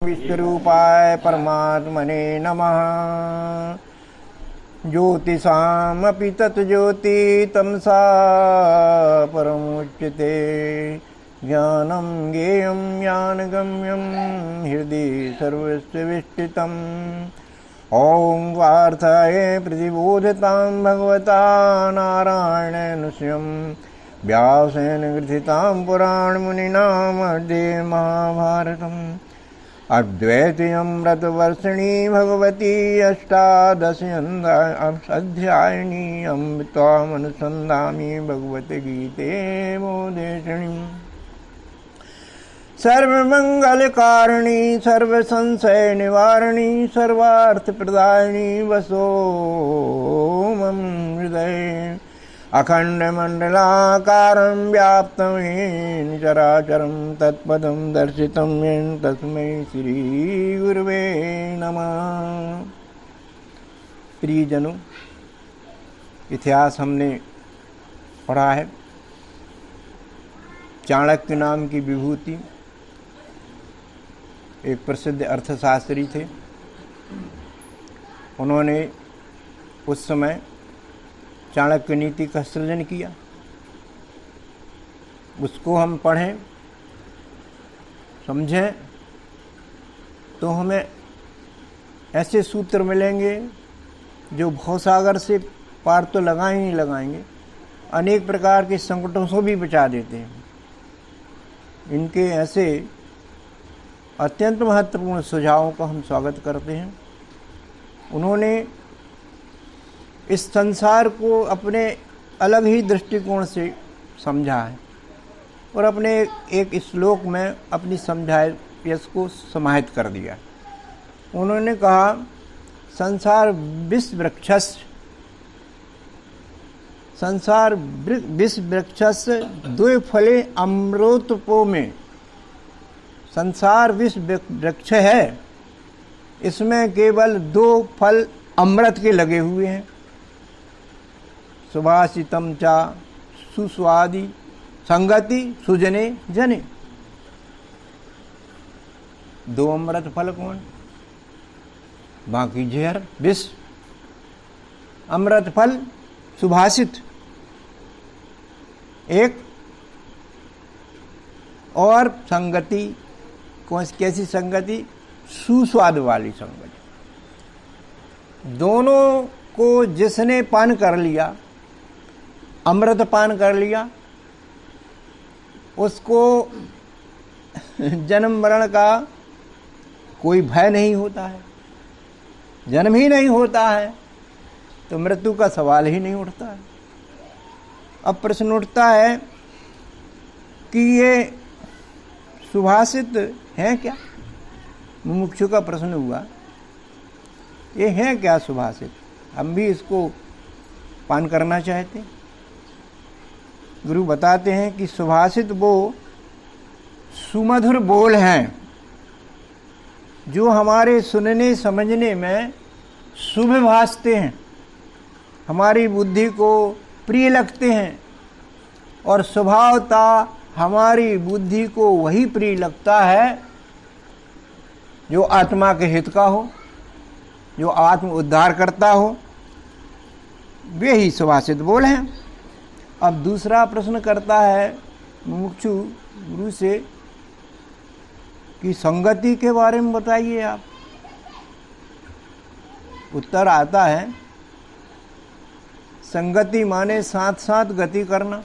विष्णुरूपाय परमात्मने नमः। ज्योतिषामपि तज्ज्योति तमसा परमुच्यते। ज्ञानं ज्ञेयं ज्ञानगम्यं हृदि सर्वस्य विष्ठितम्। ॐ वार्ताय प्रतिबोधतां भगवता नारायणेन स्वयं व्यासेन ग्रथितां पुराणमुनिना मध्ये महाभारतम्। अद्वैतमृतवर्षिणी भगवती अष्टादशाध्यायिनी अमृतामनुसन्धामि भगवद्गीते मोदेशिणी। सर्वमंगलकारिणी सर्वसंशय निवारिणी सर्वार्थप्रदायिनी वसो मम हृदये। अखण्डमण्डलाकारं व्याप्तं येन चराचरं तत्पदं दर्शितं येन तस्मै श्रीगुरुवे नमः। प्रियजनों, इतिहास हमने पढ़ा है। चाणक्य नाम की विभूति एक प्रसिद्ध अर्थशास्त्री थे। उन्होंने उस समय चाणक्य नीति का सृजन किया। उसको हम पढ़ें समझें तो हमें ऐसे सूत्र मिलेंगे जो भवसागर से पार तो लगाएंगे ही लगाएंगे, अनेक प्रकार के संकटों से भी बचा देते हैं। इनके ऐसे अत्यंत महत्वपूर्ण सुझावों का हम स्वागत करते हैं। उन्होंने इस संसार को अपने अलग ही दृष्टिकोण से समझा है और अपने एक श्लोक में अपनी समझाइश को समाहित कर दिया। उन्होंने कहा, संसार विष वृक्षस्य द्वे फले अमृतपो में। संसार विष वृक्ष है, इसमें केवल दो फल अमृत के लगे हुए हैं। सुभाषितम चा सुस्वादि संगति सुजने जने। दो अमृत फल कौन? बाकी जहर विष। अमृत फल सुभाषित एक, और संगति कैसी संगति? सुस्वाद वाली संगति। दोनों को जिसने पान कर लिया, अमृत पान कर लिया, उसको जन्म मरण का कोई भय नहीं होता है। जन्म ही नहीं होता है तो मृत्यु का सवाल ही नहीं उठता है। अब प्रश्न उठता है कि ये सुभाषित है क्या? मुमुक्षु का प्रश्न हुआ, ये है क्या सुभाषित? हम भी इसको पान करना चाहते हैं। गुरु बताते हैं कि सुभाषित वो सुमधुर बोल हैं जो हमारे सुनने समझने में शुभ भासते हैं, हमारी बुद्धि को प्रिय लगते हैं, और स्वभावता हमारी बुद्धि को वही प्रिय लगता है जो आत्मा के हित का हो, जो आत्म उद्धार करता हो। वे ही सुभाषित बोल हैं। अब दूसरा प्रश्न करता है मुमुक्षु गुरु से कि संगति के बारे में बताइए आप। उत्तर आता है, संगति माने साथ साथ गति करना।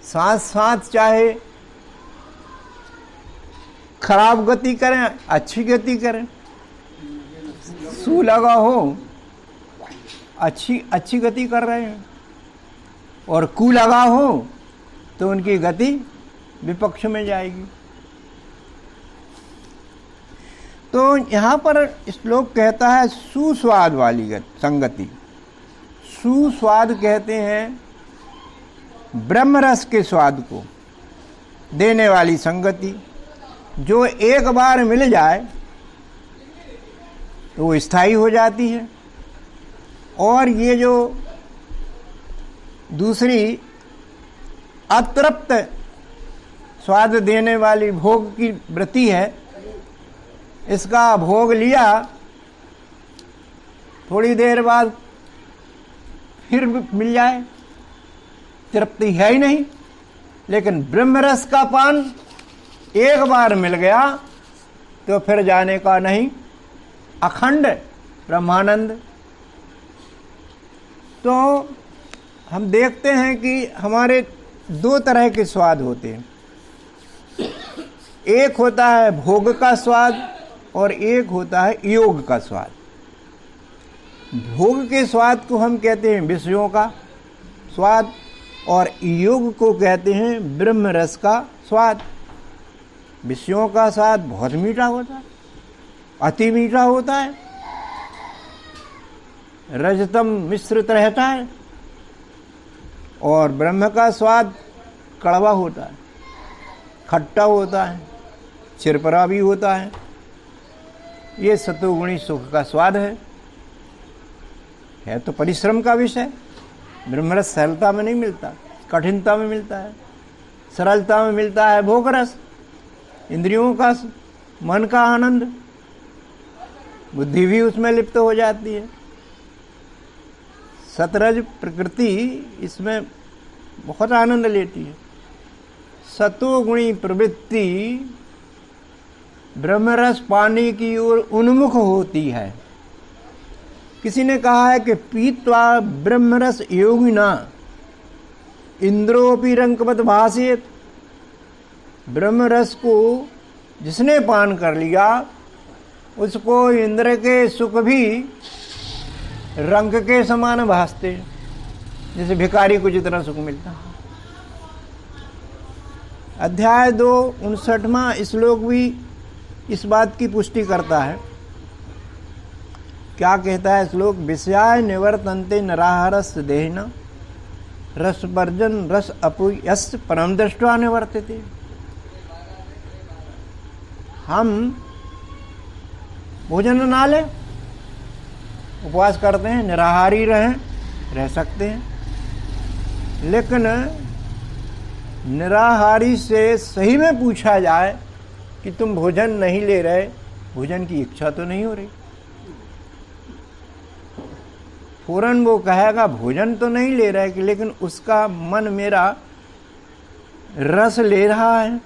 साथ साथ चाहे खराब गति करें, अच्छी गति करें, सू लगा हो, अच्छी गति कर रहे हैं, और कू लगा हो तो उनकी गति विपक्ष में जाएगी। तो यहाँ पर श्लोक कहता है सुस्वाद वाली संगति। सुस्वाद कहते हैं ब्रह्म रस के स्वाद को देने वाली संगति। जो एक बार मिल जाए तो वो स्थायी हो जाती है, और ये जो दूसरी अतृप्त स्वाद देने वाली भोग की वृत्ति है, इसका भोग लिया, थोड़ी देर बाद फिर मिल जाए, तृप्ति है ही नहीं। लेकिन ब्रह्मरस का पान एक बार मिल गया तो फिर जाने का नहीं, अखंड ब्रह्मानंद। तो हम देखते हैं कि हमारे दो तरह के स्वाद होते हैं, एक होता है भोग का स्वाद और एक होता है योग का स्वाद। भोग के स्वाद को हम कहते हैं विषयों का स्वाद और योग को कहते हैं ब्रह्म रस का स्वाद। विषयों का स्वाद बहुत मीठा होता है, अति मीठा होता है, रजतम मिश्रित रहता है, और ब्रह्म का स्वाद कड़वा होता है, खट्टा होता है, चिरपरा भी होता है। ये सतोगुणी सुख का स्वाद है तो परिश्रम का विषय। ब्रह्मरस सरलता में नहीं मिलता, कठिनता में मिलता है। सरलता में मिलता है भोग रस, इंद्रियों का, मन का आनंद, बुद्धि भी उसमें लिप्त हो जाती है। सतरज प्रकृति इसमें बहुत आनंद लेती है। सतोगुणी प्रवृत्ति ब्रह्मरस पाने की ओर उन्मुख होती है। किसी ने कहा है कि पीत्वा ब्रह्मरस योगिना इंद्रोपि रंकवत भासेत। ब्रह्मरस को जिसने पान कर लिया उसको इंद्र के सुख भी रंग के समान भासते, जैसे भिखारी को जितना सुख मिलता है। अध्याय 2 59वां श्लोक भी इस बात की पुष्टि करता है। क्या कहता है श्लोक? विषयाय निवर्तन्ते नराहारस देहिना रसवर्जन रस अपुयस् परम दृष्ट्वा निवर्तते। हम भोजन ना लें, उपवास करते हैं, निराहारी रह सकते हैं, लेकिन निराहारी से सही में पूछा जाए कि तुम भोजन नहीं ले रहे, भोजन की इच्छा तो नहीं हो रही, फौरन वो कहेगा भोजन तो नहीं ले रहा है, लेकिन उसका मन मेरा रस ले रहा है,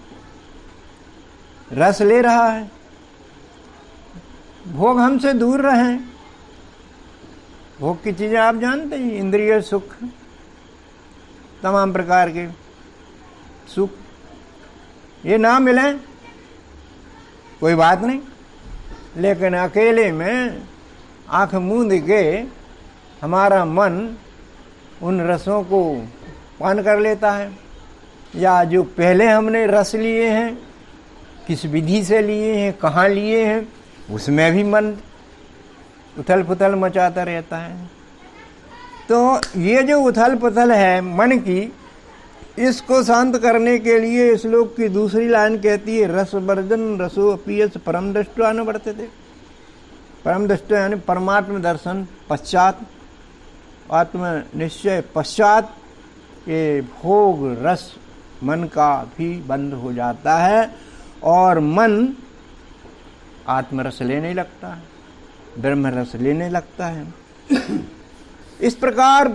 रस ले रहा है। भोग हमसे दूर रहें। भोग की चीजें आप जानते हैं, इंद्रिय सुख, तमाम प्रकार के सुख, ये ना मिले कोई बात नहीं, लेकिन अकेले में आंख मूंद के हमारा मन उन रसों को पान कर लेता है, या जो पहले हमने रस लिए हैं, किस विधि से लिए हैं, कहाँ लिए हैं, उसमें भी मन उथल पुथल मचाता रहता है। तो ये जो उथल पुथल है मन की, इसको शांत करने के लिए श्लोक की दूसरी लाइन कहती है रसवर्जन रसो अपीयस परम दृष्ट्वा न वर्तते। परम दृष्टि यानी परमात्म दर्शन पश्चात, आत्म निश्चय पश्चात ये भोग रस मन का भी बंद हो जाता है और मन आत्मरस लेने लगता है, ब्रह्म रस लेने लगता है। इस प्रकार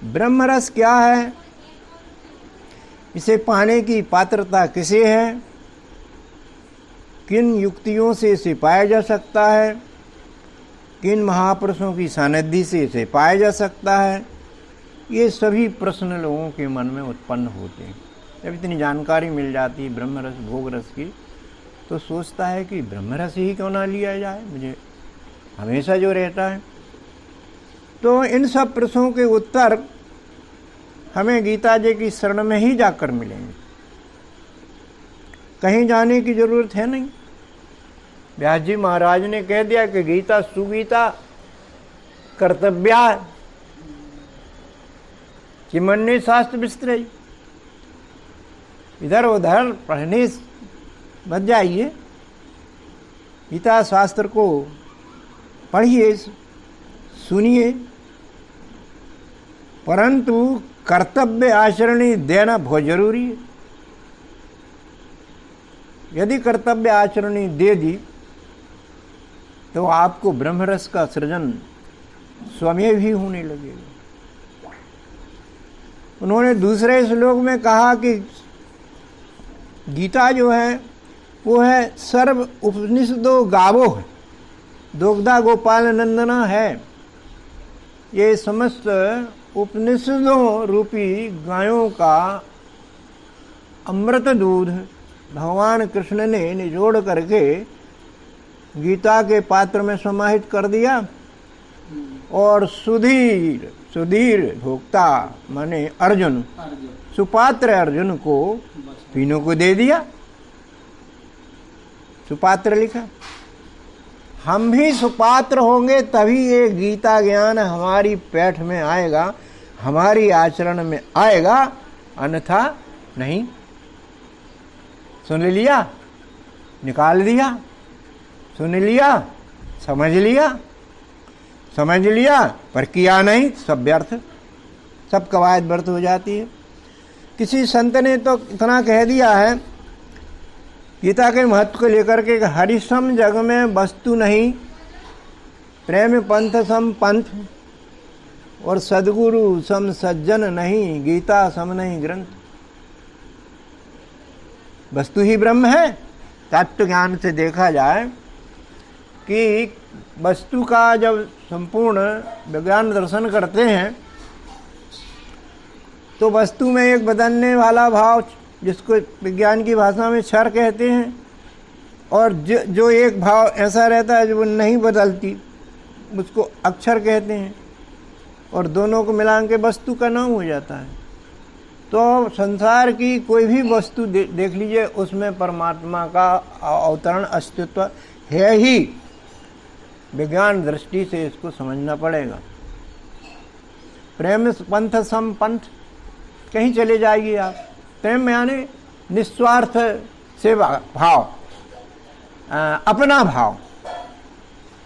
ब्रह्म रस क्या है, इसे पाने की पात्रता किसे है, किन युक्तियों से इसे पाया जा सकता है, किन महापुरुषों की सानिध्य से इसे पाया जा सकता है, ये सभी प्रश्न लोगों के मन में उत्पन्न होते हैं। जब इतनी जानकारी मिल जाती है ब्रह्म रस भोग रस की, तो सोचता है कि ब्रह्म रस ही क्यों ना लिया जाए, मुझे हमेशा जो रहता है। तो इन सब प्रश्नों के उत्तर हमें गीता जी की शरण में ही जाकर मिलेंगे, कहीं जाने की जरूरत है नहीं। व्यास जी महाराज ने कह दिया कि गीता सुगीता कर्तव्या कि मन ने शास्त्र विस्तृत, इधर उधर पढ़ने मत जाइए, गीता शास्त्र को पढ़िए सुनिए, परंतु कर्तव्य आचरणी देना बहुत जरूरी है। यदि कर्तव्य आचरणी दे दी तो आपको ब्रह्मरस का सृजन स्वयं ही होने लगेगा। उन्होंने दूसरे श्लोक में कहा कि गीता जो है वो है सर्व उपनिषदो गावो है, दुग्धा गोपाल नंदना है। ये समस्त उपनिषदों रूपी गायों का अमृत दूध भगवान कृष्ण ने निचोड़ करके गीता के पात्र में समाहित कर दिया और सुधीर सुधीर भोक्ता माने अर्जुन, सुपात्र अर्जुन को तीनों को दे दिया। सुपात्र लिखा। हम भी सुपात्र होंगे तभी ये गीता ज्ञान हमारी पैठ में आएगा, हमारी आचरण में आएगा, अन्यथा नहीं। सुन लिया, निकाल दिया, सुन लिया, समझ लिया, समझ लिया पर किया नहीं, सब व्यर्थ, सब कवायद व्यर्थ हो जाती है। किसी संत ने तो इतना कह दिया है गीता के महत्व को लेकर के, हरिसम जग में वस्तु नहीं, प्रेम पंथ सम पंथ, और सदगुरु सम सज्जन नहीं, गीता सम नहीं ग्रंथ। वस्तु ही ब्रह्म है। तत्व ज्ञान से देखा जाए कि वस्तु का जब संपूर्ण विज्ञान दर्शन करते हैं तो वस्तु में एक बदलने वाला भाव, जिसको विज्ञान की भाषा में क्षर कहते हैं, और जो एक भाव ऐसा रहता है जो नहीं बदलती, उसको अक्षर कहते हैं, और दोनों को मिला के वस्तु का नाम हो जाता है। तो संसार की कोई भी वस्तु देख लीजिए, उसमें परमात्मा का अवतरण अस्तित्व है ही। विज्ञान दृष्टि से इसको समझना पड़ेगा। प्रेम पंथ सम पंथ, कहीं चले जाइए आप, प्रेम यानी निस्वार्थ सेवा भाव, अपना भाव।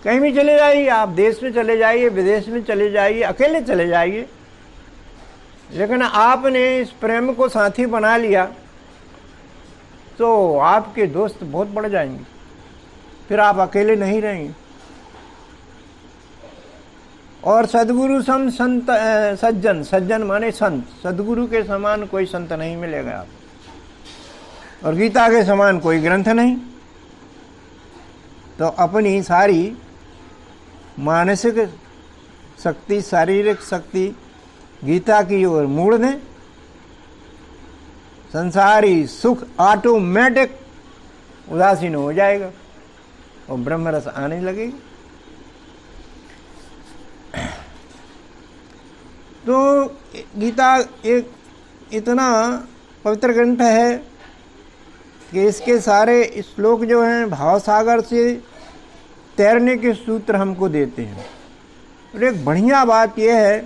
कहीं भी चले जाइए आप, देश में चले जाइए, विदेश में चले जाइए, अकेले चले जाइए, लेकिन आपने इस प्रेम को साथी बना लिया तो आपके दोस्त बहुत बढ़ जाएंगे, फिर आप अकेले नहीं रहेंगे। और सदगुरु सम संत सज्जन, सज्जन माने संत, सदगुरु के समान कोई संत नहीं मिलेगा आप, और गीता के समान कोई ग्रंथ नहीं। तो अपनी सारी मानसिक शक्ति, शारीरिक शक्ति गीता की ओर मोड़ दें, संसारी सुख ऑटोमेटिक उदासीन हो जाएगा और ब्रह्मरस आने लगेगी। तो गीता एक इतना पवित्र ग्रंथ है कि इसके सारे श्लोक जो हैं भाव सागर से तैरने के सूत्र हमको देते हैं। और एक बढ़िया बात यह है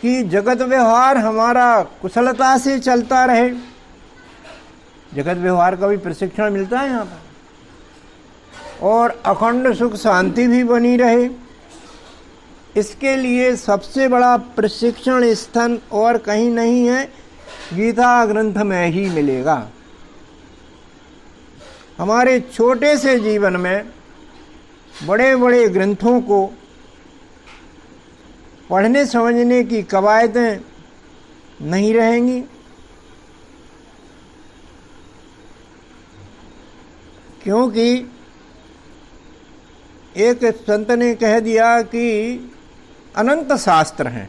कि जगत व्यवहार हमारा कुशलता से चलता रहे। जगत व्यवहार का भी प्रशिक्षण मिलता है यहाँ पर, और अखंड सुख शांति भी बनी रहे। इसके लिए सबसे बड़ा प्रशिक्षण स्थान और कहीं नहीं है, गीता ग्रंथ में ही मिलेगा। हमारे छोटे से जीवन में बड़े बड़े ग्रंथों को पढ़ने समझने की कवायदें नहीं रहेंगी। क्योंकि एक संत ने कह दिया कि अनंत शास्त्र हैं,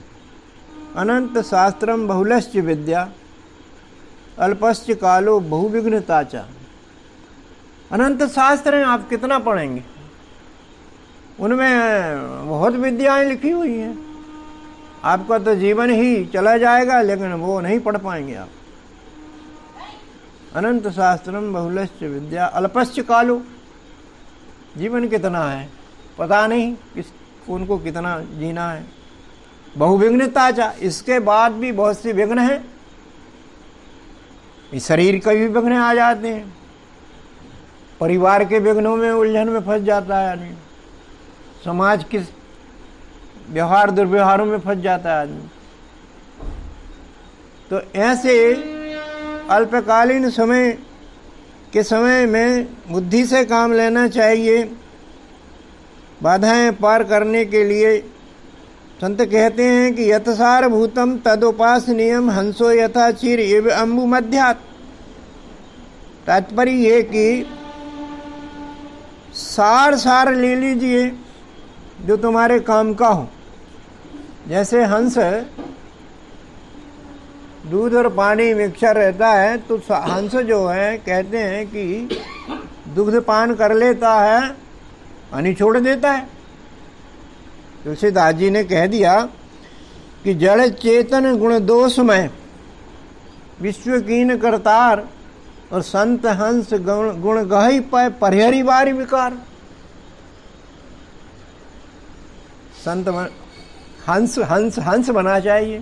अनंत शास्त्रम बहुलश्च विद्या अल्पश्च कालो बहुविघ्नता च। अनंत शास्त्र हैं, आप कितना पढ़ेंगे, उनमें बहुत विद्याएं लिखी हुई हैं। आपका तो जीवन ही चला जाएगा, लेकिन वो नहीं पढ़ पाएंगे आप। अनंत शास्त्रम बहुलश्च विद्या अल्पश्च कालो, जीवन कितना है पता नहीं, उनको कितना जीना है। बहुविघ्नता चा, इसके बाद भी बहुत सी विघ्न हैं। इस शरीर के भी विघ्न आ जाते हैं, परिवार के विघ्नों में उलझन में फंस जाता है आदमी, समाज के व्यवहार दुर्व्यवहारों में फंस जाता है आदमी। तो ऐसे अल्पकालीन समय के समय में बुद्धि से काम लेना चाहिए। बाधाएं पार करने के लिए संत कहते हैं कि यतसार भूतम तदुपासनीयम हंसो यथा चीर एव अम्बु मध्यात्। तात्पर्य ये कि सार ले लीजिए जो तुम्हारे काम का हो। जैसे हंस दूध और पानी मिक्सचर रहता है, तो हंस जो है कहते हैं कि दूध पान कर लेता है, पानी छोड़ देता है। तुलसीदास जी ने कह दिया कि जड़ चेतन गुण दोषमय विश्व कीन करतार, और संत हंस गुण गही पाए परिहरी बारी विकार। संत हंस बना चाहिए,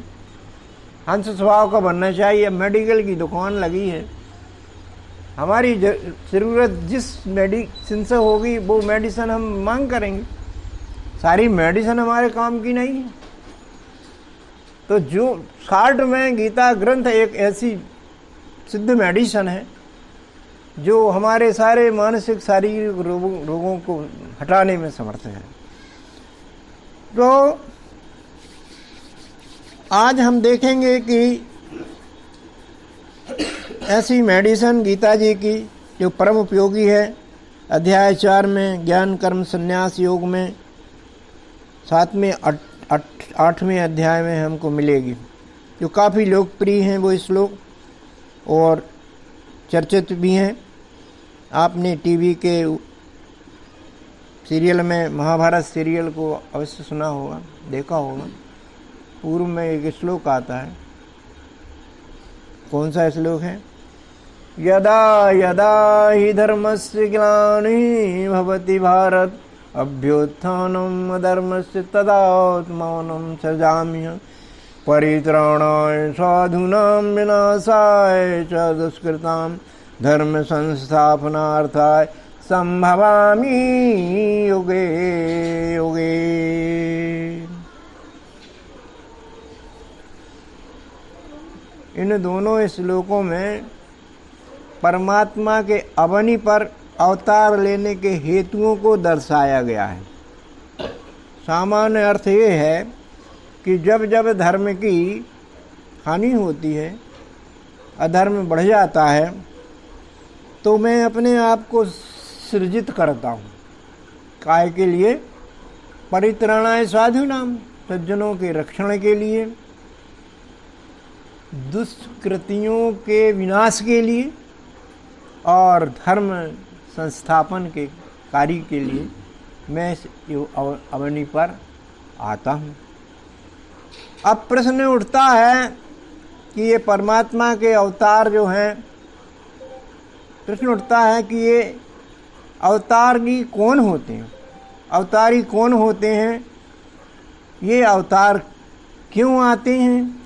हंस स्वभाव का बनना चाहिए। मेडिकल की दुकान लगी है, हमारी ज़रूरत जिस मेडिसिन से होगी वो मेडिसिन हम मांग करेंगे। सारी मेडिसिन हमारे काम की नहीं है। तो जो शार्ट में गीता ग्रंथ एक ऐसी सिद्ध मेडिसिन है जो हमारे सारे मानसिक शारीरिक रोगों को हटाने में समर्थ है। तो आज हम देखेंगे कि ऐसी मेडिसिन गीता जी की जो परम उपयोगी है। अध्याय 4 में ज्ञान कर्म संन्यास योग में 7वें 8वें अध्याय में हमको मिलेगी, जो काफ़ी लोकप्रिय हैं वो श्लोक और चर्चित भी हैं। आपने टीवी के सीरियल में महाभारत सीरियल को अवश्य सुना होगा, देखा होगा। पूर्व में एक श्लोक आता है, कौन सा श्लोक है? यदा यदा हि धर्मस्य ग्लानिः भवति भारत अभ्युत्थानम् अधर्मस्य तदात्मानं सृजाम्यहम् परित्राणाय साधूनां विनाशाय च दुष्कृतां धर्म संस्थापनार्थाय संभवामि युगे युगे। इन दोनों श्लोकों में परमात्मा के अवनि पर अवतार लेने के हेतुओं को दर्शाया गया है। सामान्य अर्थ ये है कि जब जब धर्म की हानि होती है, अधर्म बढ़ जाता है, तो मैं अपने आप को सृजित करता हूँ। काय के लिए? परित्राणाय साधूनाम, सज्जनों के रक्षण के लिए, दुष्कृतियों के विनाश के लिए और धर्म संस्थापन के कार्य के लिए मैं अवनि पर आता हूँ। अब प्रश्न उठता है कि ये परमात्मा के अवतार जो हैं, प्रश्न उठता है कि ये अवतारी कौन होते हैं, अवतारी कौन होते हैं, ये अवतार क्यों आते हैं।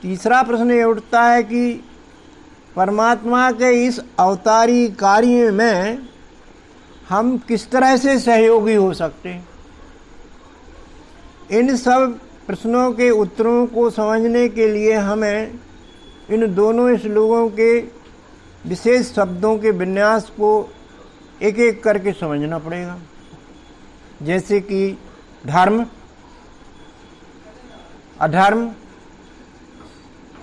तीसरा प्रश्न ये उठता है कि परमात्मा के इस अवतारी कार्य में हम किस तरह से सहयोगी हो सकते हैं। इन सब प्रश्नों के उत्तरों को समझने के लिए हमें इन दोनों श्लोकों के विशेष शब्दों के विन्यास को एक एक करके समझना पड़ेगा। जैसे कि धर्म, अधर्म,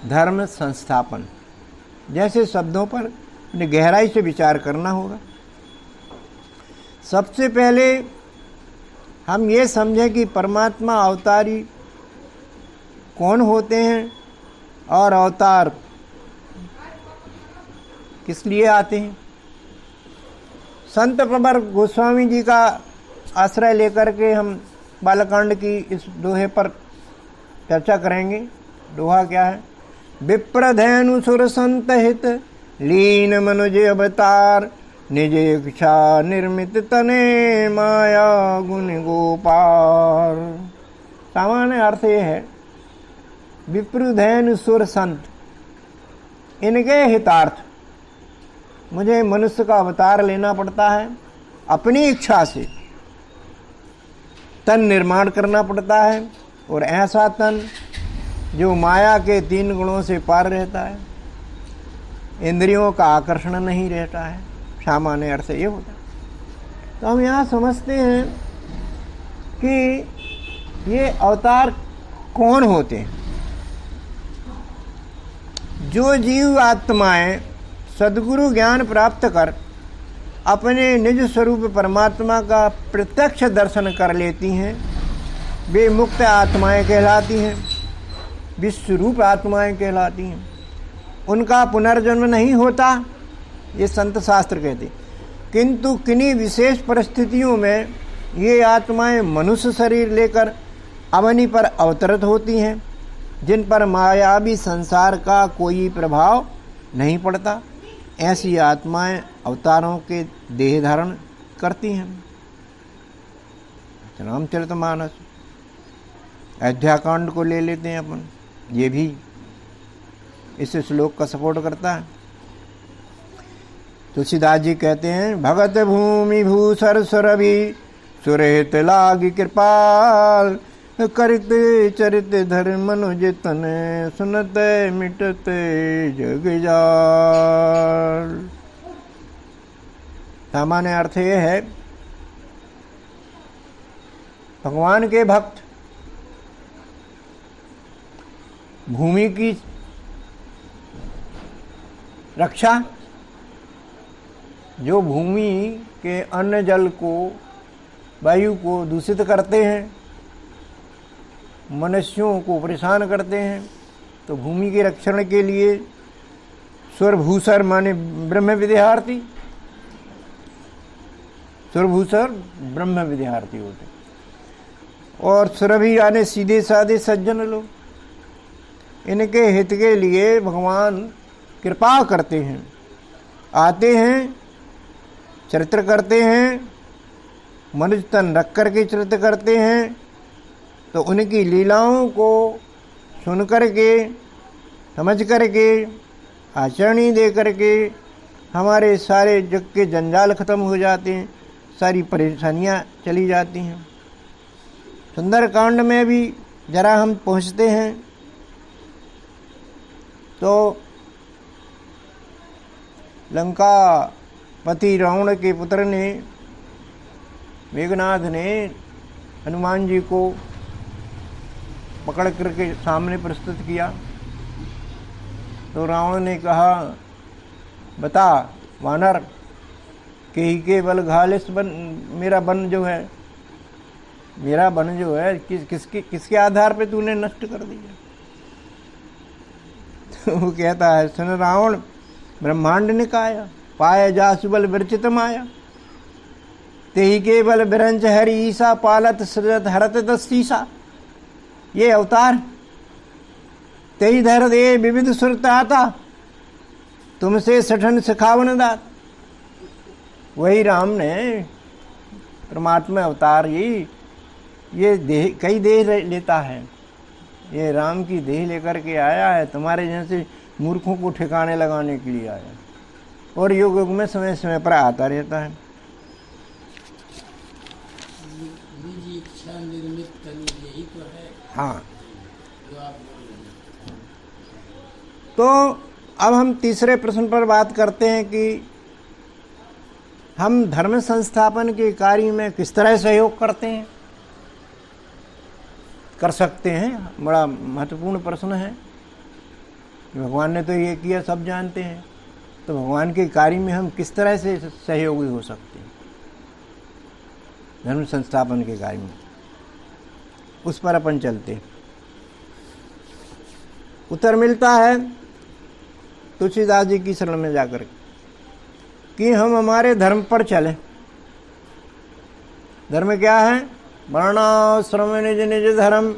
धर्म संस्थापन जैसे शब्दों पर गहराई से विचार करना होगा। सबसे पहले हम ये समझें कि परमात्मा अवतारी कौन होते हैं और अवतार किस लिए आते हैं। संत प्रवर गोस्वामी जी का आश्रय लेकर के हम बालकांड की इस दोहे पर चर्चा करेंगे। दोहा क्या है? विप्रधेनु सुर संत हित लीन मनुज अवतार निज इच्छा निर्मित तने माया गुण गोपार। सामान्य अर्थ ये है, विप्रधेनु सुर संत, इनके हितार्थ मुझे मनुष्य का अवतार लेना पड़ता है, अपनी इच्छा से तन निर्माण करना पड़ता है, और ऐसा तन जो माया के 3 गुणों से पार रहता है, इंद्रियों का आकर्षण नहीं रहता है, सामान्य अर्थ ये होता है। तो हम यहाँ समझते हैं कि ये अवतार कौन होते हैं। जो जीव आत्माएं सद्गुरु ज्ञान प्राप्त कर अपने निज स्वरूप परमात्मा का प्रत्यक्ष दर्शन कर लेती हैं, वे मुक्त आत्माएं कहलाती हैं, विश्वरूप आत्माएं कहलाती हैं। उनका पुनर्जन्म नहीं होता, ये संत शास्त्र कहते। किंतु किन्हीं विशेष परिस्थितियों में ये आत्माएं मनुष्य शरीर लेकर अवनी पर अवतरित होती हैं, जिन पर मायावी संसार का कोई प्रभाव नहीं पड़ता। ऐसी आत्माएं अवतारों के देह धारण करती हैं। रामचरितमानस, अयोध्याकांड को ले लेते हैं अपन, ये भी इस श्लोक का सपोर्ट करता है। तुलसीदास जी कहते हैं, भगत भूमि भूसर सुरभि सुरहित लागी कृपाल, करित चरित धर्म मनुज तन, सुनते मिटते जग जाल। सामान्य अर्थ ये है, भगवान के भक्त भूमि की रक्षा, जो भूमि के अन्न जल को वायु को दूषित करते हैं, मनुष्यों को परेशान करते हैं, तो भूमि के रक्षण के लिए सुरभूसर माने ब्रह्म विद्यार्थी, सुरभूसर ब्रह्म विद्यार्थी होते, और सुरभि यानी सीधे साधे सज्जन लोग। इनके हित के लिए भगवान कृपा करते हैं, आते हैं, चरित्र करते हैं, मनुष्य तन रख करके चरित्र करते हैं। तो उनकी लीलाओं को सुन करके, समझ करके, आचरणी दे करके हमारे सारे जग के जंजाल खत्म हो जाते हैं, सारी परेशानियां चली जाती हैं। सुंदरकांड में भी जरा हम पहुंचते हैं तो लंका पति रावण के पुत्र ने, मेघनाथ ने हनुमान जी को पकड़ करके सामने प्रस्तुत किया। तो रावण ने कहा, बता वानर, कही के बल घालिस बन, मेरा वन जो है, मेरा वन जो है किसके आधार पे तूने नष्ट कर दिया। तो वो कहता है, सुन रावण, ब्रह्मांड निकाया, पाया जासु बल विरचित माया, तेही के बल बिरंच हरि ईसा, पालत सृजत हरत दस्तीसा। ये अवतार तेई धर दे विविध सुरत आता, तुमसे सठन सिखावन दात। वही राम ने परमात्मा अवतार ये देह, कई देह लेता है। ये राम की देह लेकर के आया है, तुम्हारे जैसे मूर्खों को ठिकाने लगाने के लिए आया, और युग युग में समय समय पर आता रहता है। हाँ, तो अब हम तीसरे प्रश्न पर बात करते हैं कि हम धर्म संस्थापन के कार्य में किस तरह सहयोग करते हैं, कर सकते हैं। बड़ा महत्वपूर्ण प्रश्न है। भगवान ने तो ये किया, सब जानते हैं, तो भगवान के कार्य में हम किस तरह से सहयोगी हो सकते हैं धर्म संस्थापन के कार्य में, उस पर अपन चलते। उत्तर मिलता है तुलसीदास जी की शरण में जाकर कि हम हमारे धर्म पर चलें। धर्म क्या है? वर्णाश्रम निज निज धर्म,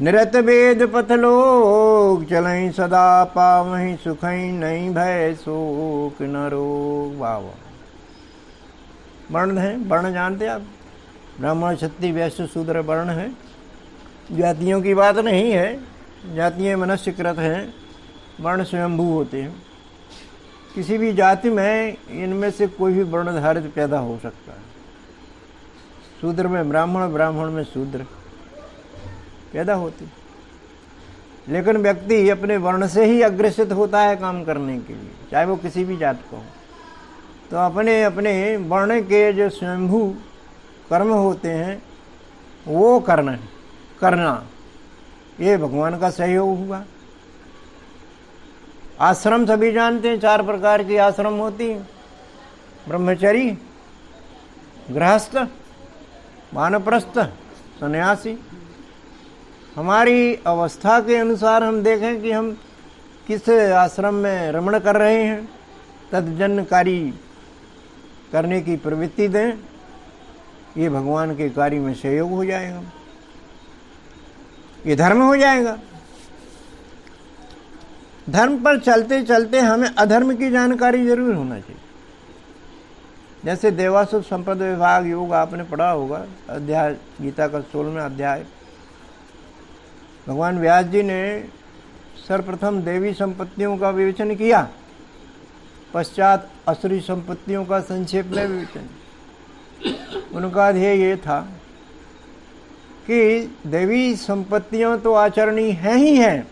निरत वेद पथ लोक, चलई सदा पावहीं सुखई, नहीं भय शोक न रोग। वाह वाह। वर्ण है, वर्ण जानते आप? ब्राह्मण क्षत्रिय वैश्य शूद्र वर्ण है। जातियों की बात नहीं है, जातियाँ मनुष्यकृत हैं, वर्ण स्वयंभू होते हैं। किसी भी जाति में इनमें से कोई भी वर्णधारित पैदा हो सकता है। शूद्र में ब्राह्मण, ब्राह्मण में शूद्र, पैदा होती, लेकिन व्यक्ति अपने वर्ण से ही अग्रसित होता है काम करने के लिए, चाहे वो किसी भी जात का हो। तो अपने अपने वर्ण के जो स्वयंभू कर्म होते हैं वो करना ये भगवान का सहयोग हुआ। आश्रम सभी जानते हैं, 4 प्रकार की आश्रम होती हैं, ब्रह्मचरी, गृहस्थ, वानप्रस्थ, सन्यासी। हमारी अवस्था के अनुसार हम देखें कि हम किस आश्रम में रमण कर रहे हैं, तद्जन्य कार्य करने की प्रवृत्ति दें, ये भगवान के कार्य में सहयोग हो जाएगा, ये धर्म हो जाएगा। धर्म पर चलते चलते हमें अधर्म की जानकारी जरूर होना चाहिए। जैसे देवासुर संपद विभाग योग आपने पढ़ा होगा, अध्याय गीता का 16वां अध्याय। भगवान व्यास जी ने सर्वप्रथम देवी संपत्तियों का विवेचन किया, पश्चात असुरी संपत्तियों का संक्षेप में विवेचन। उनका ध्येय ये था कि देवी संपत्तियां तो आचरणीय हैं ही हैं,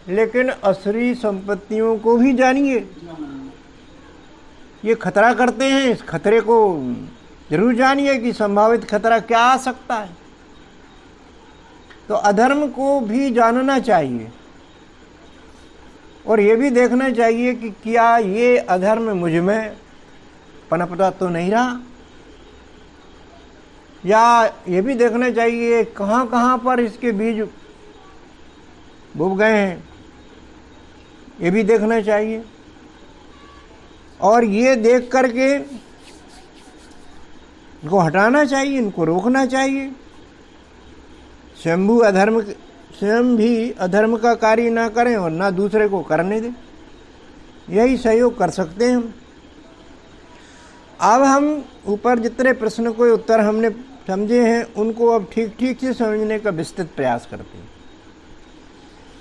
लेकिन असुरी संपत्तियों को भी जानिए। ये खतरा करते हैं, इस खतरे को जरूर जानिए कि संभावित खतरा क्या आ सकता है। तो अधर्म को भी जानना चाहिए और ये भी देखना चाहिए कि क्या ये अधर्म मुझ में पनपता तो नहीं रहा, या ये भी देखना चाहिए कहाँ कहाँ पर इसके बीज बुब गए हैं, ये भी देखना चाहिए। और ये देख करके इनको हटाना चाहिए, इनको रोकना चाहिए। स्वयं भी अधर्म का कार्य ना करें और ना दूसरे को करने दें, यही सहयोग कर सकते हैं हम। अब हम ऊपर जितने प्रश्न को उत्तर हमने समझे हैं उनको अब ठीक ठीक से समझने का विस्तृत प्रयास करते हैं।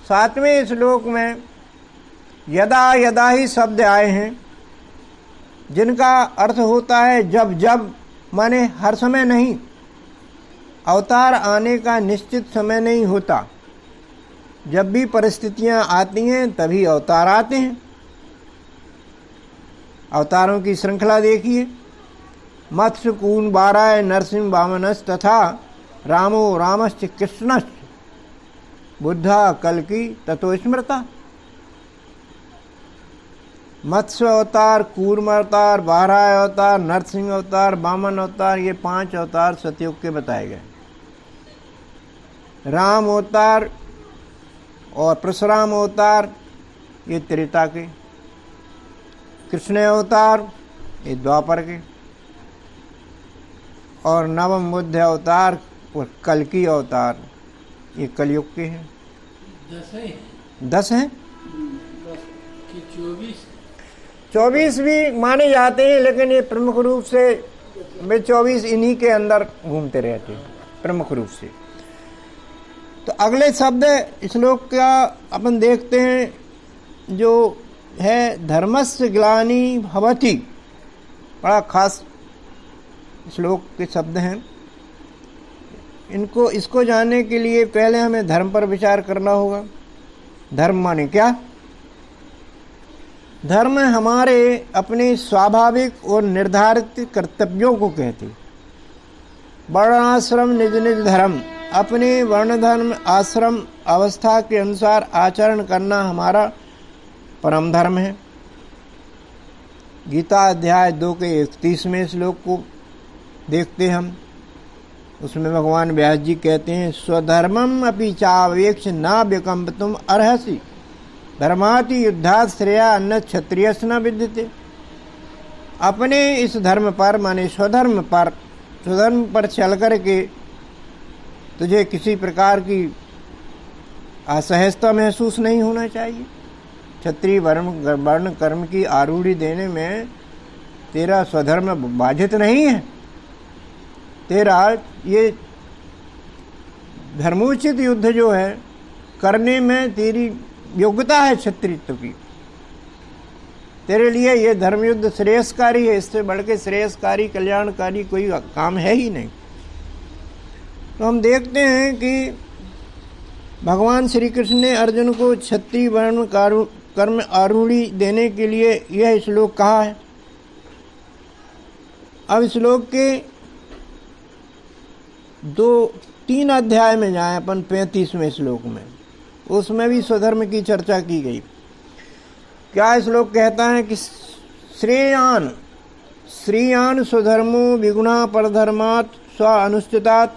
7वें श्लोक में यदा यदा ही शब्द आए हैं, जिनका अर्थ होता है जब जब, माने हर समय नहीं। अवतार आने का निश्चित समय नहीं होता, जब भी परिस्थितियां आती हैं तभी अवतार आते हैं। अवतारों की श्रृंखला देखिए, मत्स्य कून बाराय नरसिंह वामनस तथा रामो रामश्च कृष्णश्च बुद्धा कल्कि ततो स्मृता। मत्स्य अवतार, कूर्म अवतार, बाराय अवतार, नरसिंह अवतार, वामन अवतार, ये 5 अवतार सतयुग के बताए गए। राम अवतार और परशुराम अवतार ये त्रेता के, कृष्ण अवतार ये द्वापर के, और नवम बुद्ध अवतार और कल्कि अवतार ये कलयुग के हैं। 10 हैं, 24 भी माने जाते हैं, लेकिन ये प्रमुख रूप से वे 24 इन्हीं के अंदर घूमते रहते हैं प्रमुख रूप से। तो अगले शब्द श्लोक का अपन देखते हैं, जो है धर्मस्य ग्लानि भवति। बड़ा खास श्लोक के शब्द हैं। इसको जानने के लिए पहले हमें धर्म पर विचार करना होगा। धर्म माने क्या? धर्म हमारे अपने स्वाभाविक और निर्धारित कर्तव्यों को कहते। वर्णाश्रम निज निज धर्म, अपने वर्ण धर्म आश्रम अवस्था के अनुसार आचरण करना हमारा परम धर्म है। गीता अध्याय 2 के 31वें श्लोक को देखते हम। उसमें भगवान व्यास जी कहते हैं, स्वधर्मम अपि चावेक्ष न विकम्पतुम अर्हसि, धर्माति युद्धात् श्रेया अन्य क्षत्रियस् न विद्यते। अपने इस धर्म पर माने स्वधर्म पर चल कर के तुझे किसी प्रकार की असहजता महसूस नहीं होना चाहिए। क्षत्रिय वर्ण कर्म की आरूढ़ी देने में तेरा स्वधर्म बाधित नहीं है। तेरा ये धर्मोचित युद्ध जो है करने में तेरी योग्यता है क्षत्रित्व की। तेरे लिए ये धर्म युद्ध श्रेयस्कारी है, इससे बढ़ के श्रेयस्कारी कल्याणकारी कोई काम है ही नहीं। तो हम देखते हैं कि भगवान श्री कृष्ण ने अर्जुन को क्षत्रिय वर्ण कर्म आरूढ़ी देने के लिए यह श्लोक कहा है। अब श्लोक के 2-3 अध्याय में जाएं अपन 35वें श्लोक में, उसमें भी स्वधर्म की चर्चा की गई। क्या श्लोक कहता है कि श्रेयान स्वधर्मो विगुणा परधर्मात् स्व अनुष्ठितात्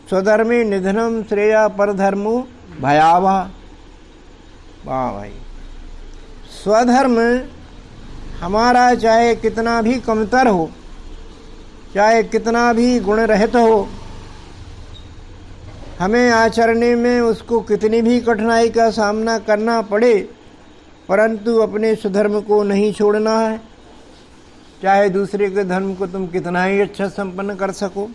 स्वधर्मे निधनम श्रेया परधर्मो भयावह। वाह भाई, स्वधर्म हमारा चाहे कितना भी कमतर हो, चाहे कितना भी गुण रहित हो, हमें आचरणे में उसको कितनी भी कठिनाई का सामना करना पड़े, परंतु अपने स्वधर्म को नहीं छोड़ना है। चाहे दूसरे के धर्म को तुम कितना ही अच्छा संपन्न कर सको।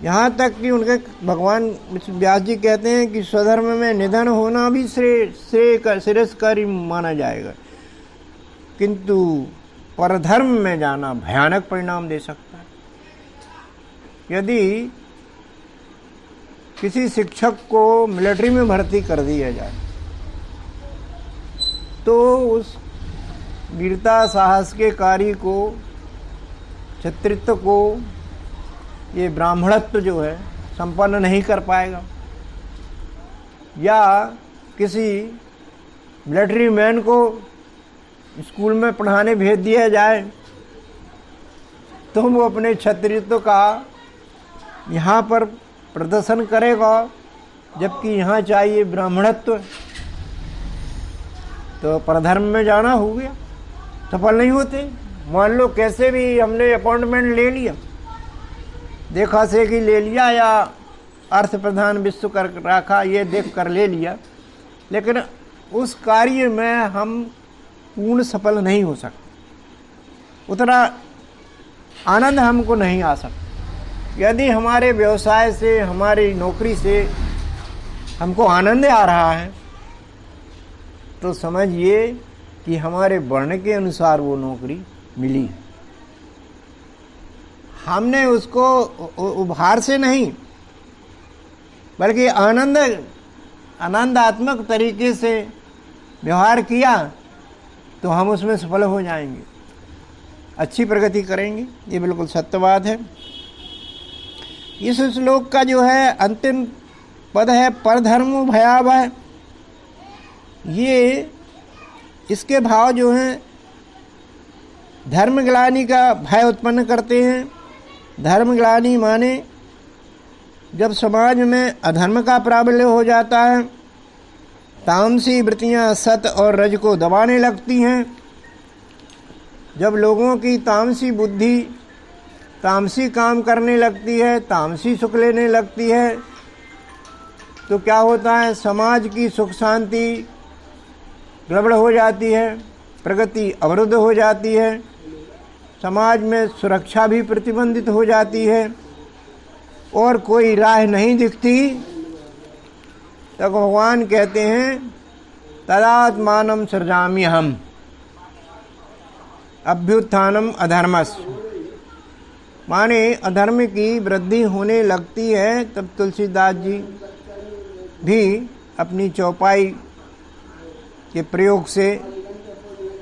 यहाँ तक कि उनके भगवान व्यास जी कहते हैं कि स्वधर्म में निधन होना भी श्रेयस्कारी माना जाएगा, किंतु परधर्म में जाना भयानक परिणाम दे सकता है। यदि किसी शिक्षक को मिलिट्री में भर्ती कर दिया जाए तो उस वीरता साहस के कार्य को, क्षत्रित्व को, ये ब्राह्मणत्व जो है संपन्न नहीं कर पाएगा। या किसी मिलिट्री मैन को स्कूल में पढ़ाने भेज दिया जाए तो वो अपने क्षत्रित्व का यहाँ पर प्रदर्शन करेगा, जबकि यहाँ चाहिए ब्राह्मणत्व। तो परधर्म में जाना हो गया, सफल नहीं होते। मान लो कैसे भी हमने अपॉइंटमेंट ले लिया, देखा से कि ले लिया, या अर्थ प्रधान विश्व कर रखा, ये देख कर ले लिया, लेकिन उस कार्य में हम पूर्ण सफल नहीं हो सकते, उतना आनंद हमको नहीं आ सकता। यदि हमारे व्यवसाय से, हमारी नौकरी से हमको आनंद आ रहा है तो समझिए कि हमारे वर्ण के अनुसार वो नौकरी मिली। हमने उसको उपहार से नहीं बल्कि आनंदात्मक तरीके से व्यवहार किया तो हम उसमें सफल हो जाएंगे, अच्छी प्रगति करेंगे। ये बिल्कुल सत्य बात है। इस श्लोक का जो है अंतिम पद है परधर्मो भयावह। ये इसके भाव जो हैं धर्मग्लानि का भय उत्पन्न करते हैं। धर्मग्लानि माने जब समाज में अधर्म का प्राबल्य हो जाता है, तामसी वृत्तियां सत और रज को दबाने लगती हैं। जब लोगों की तामसी बुद्धि तामसी काम करने लगती है, तामसी सुख लेने लगती है, तो क्या होता है, समाज की सुख शांति गड़बड़ हो जाती है, प्रगति अवरुद्ध हो जाती है, समाज में सुरक्षा भी प्रतिबंधित हो जाती है और कोई राह नहीं दिखती। तो भगवान कहते हैं तदात्मानं सृजाम्यहम् अभ्युत्थानम अधर्मस्य। माने अधर्म की वृद्धि होने लगती है। तब तुलसीदास जी भी अपनी चौपाई के प्रयोग से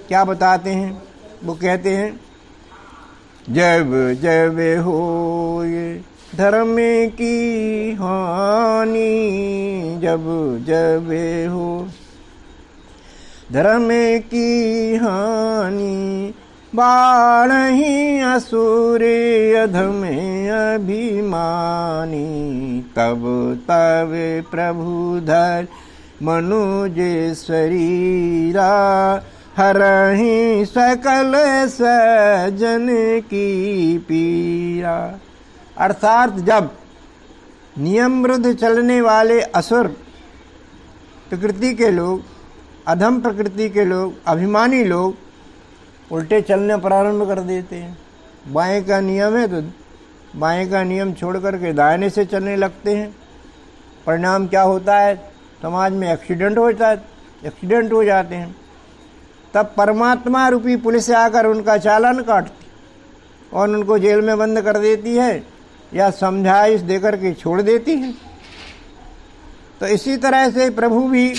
क्या बताते हैं, वो कहते हैं जब जब होए धर्म की हानि, जब जब हो धर्म की हानि, बाढ़हि असुर अधम अभिमानी, तब तब प्रभु धर मनुज शरीरा, हरहि सकल सज्जन की पीरा। अर्थात जब नियम विरुद्ध चलने वाले असुर प्रकृति के लोग, अधम प्रकृति के लोग, अभिमानी लोग उल्टे चलने प्रारंभ कर देते हैं। बाएं का नियम है तो बाएं का नियम छोड़ करके दाहिने से चलने लगते हैं। परिणाम क्या होता है, समाज में एक्सीडेंट हो जाते हैं। तब परमात्मा रूपी पुलिस आकर उनका चालान काटती और उनको जेल में बंद कर देती है या समझाइश देकर के छोड़ देती है। तो इसी तरह से प्रभु भी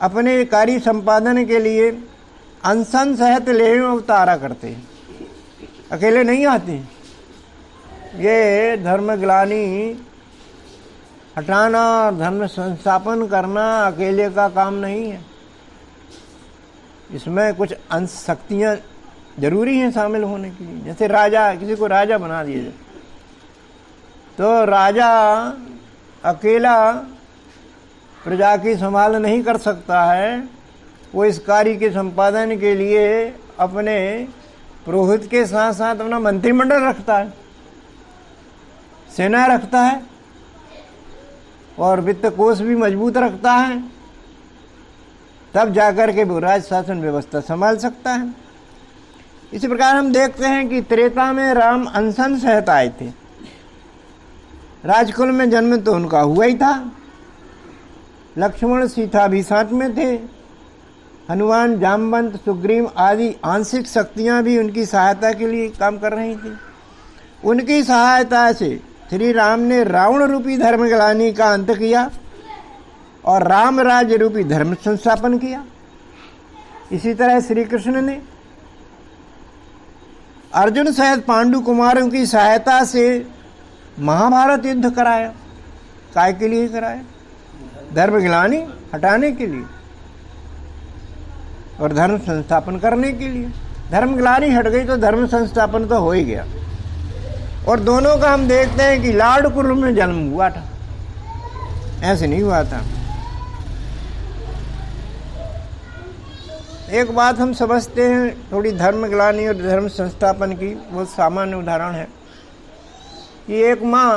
अपने कार्य संपादन के लिए अनशन सहित लेह अवतारा करते हैं, अकेले नहीं आते। ये धर्म ग्लानि हटाना, धर्म संस्थापन करना अकेले का काम नहीं है। इसमें कुछ अंश शक्तियाँ जरूरी हैं शामिल होने के लिए। जैसे राजा, किसी को राजा बना दिया जाए तो राजा अकेला प्रजा की संभाल नहीं कर सकता है। वो इस कार्य के संपादन के लिए अपने पुरोहित के साथ साथ अपना मंत्रिमंडल रखता है, सेना रखता है और वित्त कोष भी मजबूत रखता है, तब जाकर के वो राज शासन व्यवस्था संभाल सकता है। इसी प्रकार हम देखते हैं कि त्रेता में राम अनशन सहित आए थे। राजकुल में जन्म तो उनका हुआ ही था, लक्ष्मण सीता भी साथ में थे, हनुमान, जामवंत, सुग्रीव आदि आंशिक शक्तियां भी उनकी सहायता के लिए काम कर रही थी। उनकी सहायता से श्री राम ने रावण रूपी धर्म ग्लानि का अंत किया और राम राज्य रूपी धर्म संस्थापन किया। इसी तरह श्री कृष्ण ने अर्जुन सहित पांडु कुमारों की सहायता से महाभारत युद्ध कराया। काय के लिए कराया? धर्म ग्लानि हटाने के लिए और धर्म संस्थापन करने के लिए। धर्म ग्लानि हट गई तो धर्म संस्थापन तो हो ही गया। और दोनों का हम देखते हैं कि लाड कुल में जन्म हुआ था, ऐसे नहीं हुआ था। एक बात हम समझते हैं थोड़ी धर्म ग्लानि और धर्म संस्थापन की, बहुत सामान्य उदाहरण है कि एक माँ